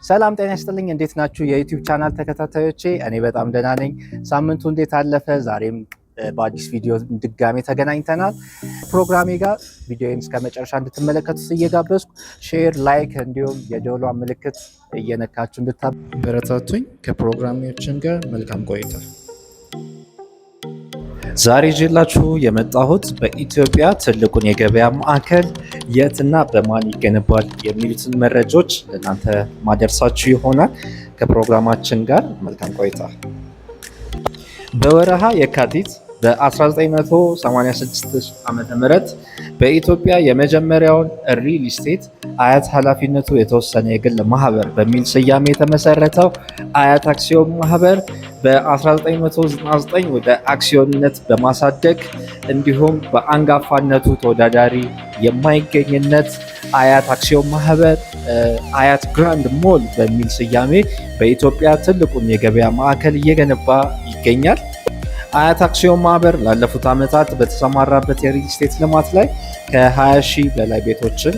ሰላም ጤና ይስጥልኝ። እንዴት ናችሁ የዩቲዩብ ቻናል ተከታታዮቼ? እኔ በጣም ደህና ነኝ። ሳምንቱ እንዴት አለፈ? ዛሬም በአዲስ ቪዲዮ ድጋሜ ተገናኝተናል። ፕሮግራሜ ጋር ቪዲዮን እስከ መጨረሻ እንድትመለከቱት እየጋበዝኩ ሼር፣ ላይክ እንዲሁም የደወሏን ምልክት እየነካችሁ እንድታበረታቱኝ ከፕሮግራሜዎችን ጋር መልካም ቆይታ። ዛሬ ይዤላችሁ የመጣሁት በኢትዮጵያ ትልቁን የገበያ ማዕከል የትና በማን ይገነባል የሚሉትን መረጃዎች ለእናንተ ማደርሳችሁ ይሆናል። ከፕሮግራማችን ጋር መልካም ቆይታ። በወረሃ የካቲት በ1986 ዓ.ም በኢትዮጵያ የመጀመሪያውን ሪል ስቴት አያት ኃላፊነቱ የተወሰነ የግል ማህበር በሚል ስያሜ የተመሰረተው አያት አክሲዮን ማህበር በ1999 ወደ አክሲዮንነት በማሳደግ እንዲሁም በአንጋፋነቱ ተወዳዳሪ የማይገኝነት አያት አክሲዮን ማህበር አያት ግራንድ ሞል በሚል ስያሜ በኢትዮጵያ ትልቁን የገበያ ማዕከል እየገነባ ይገኛል። አያት አክሲዮን ማህበር ላለፉት ዓመታት በተሰማራበት የሪል ስቴት ልማት ላይ ከ20 ሺህ በላይ ቤቶችን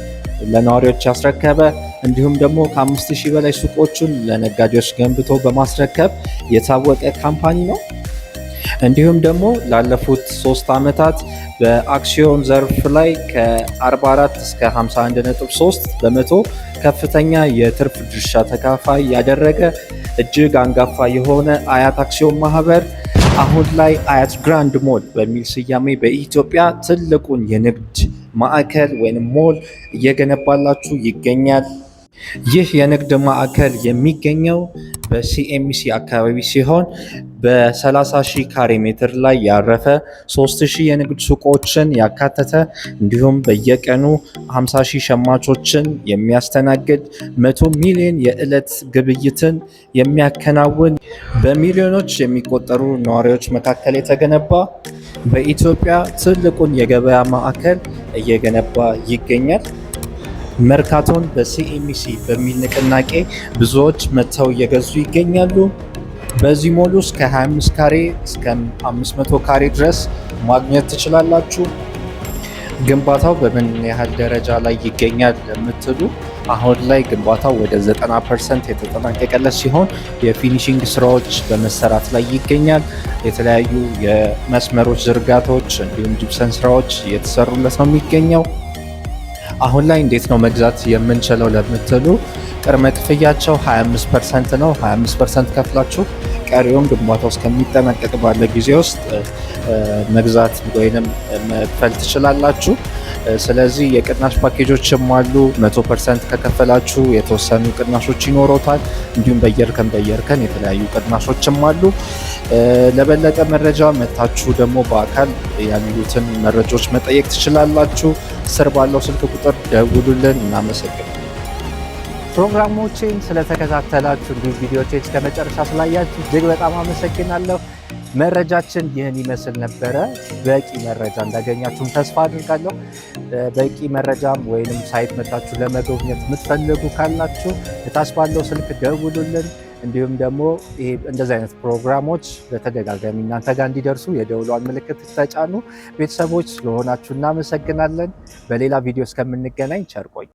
ለነዋሪዎች ያስረከበ እንዲሁም ደግሞ ከ5 ሺህ በላይ ሱቆችን ለነጋዴዎች ገንብቶ በማስረከብ የታወቀ ካምፓኒ ነው። እንዲሁም ደግሞ ላለፉት 3 ዓመታት በአክሲዮን ዘርፍ ላይ ከ44 እስከ 51.3 በመቶ ከፍተኛ የትርፍ ድርሻ ተካፋይ ያደረገ እጅግ አንጋፋ የሆነ አያት አክሲዮን ማህበር አሁን ላይ አያት ግራንድ ሞል በሚል ስያሜ በኢትዮጵያ ትልቁን የንግድ ማዕከል ወይም ሞል እየገነባላችሁ ይገኛል። ይህ የንግድ ማዕከል የሚገኘው በሲኤምሲ አካባቢ ሲሆን በ30 ሺህ ካሬ ሜትር ላይ ያረፈ 3000 የንግድ ሱቆችን ያካተተ እንዲሁም በየቀኑ 50 ሺህ ሸማቾችን የሚያስተናግድ 100 ሚሊዮን የዕለት ግብይትን የሚያከናውን በሚሊዮኖች የሚቆጠሩ ነዋሪዎች መካከል የተገነባ በኢትዮጵያ ትልቁን የገበያ ማዕከል እየገነባ ይገኛል። መርካቶን በሲኤምሲ በሚል ንቅናቄ ብዙዎች መጥተው እየገዙ ይገኛሉ። በዚህ ሞል ውስጥ ከ25 ካሬ እስከ 500 ካሬ ድረስ ማግኘት ትችላላችሁ። ግንባታው በምን ያህል ደረጃ ላይ ይገኛል ለምትሉ አሁን ላይ ግንባታው ወደ 90% የተጠናቀቀለት ሲሆን የፊኒሺንግ ስራዎች በመሰራት ላይ ይገኛል። የተለያዩ የመስመሮች ዝርጋታዎች እንዲሁም ጂፕሰን ስራዎች እየተሰሩለት ነው የሚገኘው። አሁን ላይ እንዴት ነው መግዛት የምንችለው ለምትሉ ቅድመ ክፍያቸው 25% ነው። 25% ከፍላችሁ ቀሪውን ግንባታው እስከሚጠናቀቅ ባለ ጊዜ ውስጥ መግዛት ወይንም መክፈል ትችላላችሁ። ስለዚህ የቅናሽ ፓኬጆችም አሉ። 100% ከከፈላችሁ የተወሰኑ ቅናሾች ይኖሩታል። እንዲሁም በየርከን የተለያዩ ቅናሾችም አሉ። ለበለጠ መረጃ መታችሁ ደግሞ በአካል ያሉትን መረጃዎች መጠየቅ ትችላላችሁ። ስር ባለው ስልክ ቁጥር ደውሉልን። እናመሰግናለን። ፕሮግራሞቼን ስለተከታተላችሁ እንዲሁም ቪዲዮቼን እስከ መጨረሻ ስላያችሁ እጅግ በጣም አመሰግናለሁ። መረጃችን ይህን ይመስል ነበረ። በቂ መረጃ እንዳገኛችሁም ተስፋ አድርጋለሁ። በቂ መረጃም ወይንም ሳይት መታችሁ ለመጎብኘት የምትፈልጉ ካላችሁ እታች ባለው ስልክ ደውሉልን። እንዲሁም ደግሞ ይሄ እንደዚህ አይነት ፕሮግራሞች በተደጋጋሚ እናንተ ጋር እንዲደርሱ የደውሏን ምልክት ተጫኑ። ቤተሰቦች ስለሆናችሁ እናመሰግናለን። በሌላ ቪዲዮ እስከምንገናኝ ቸር ቆዩ።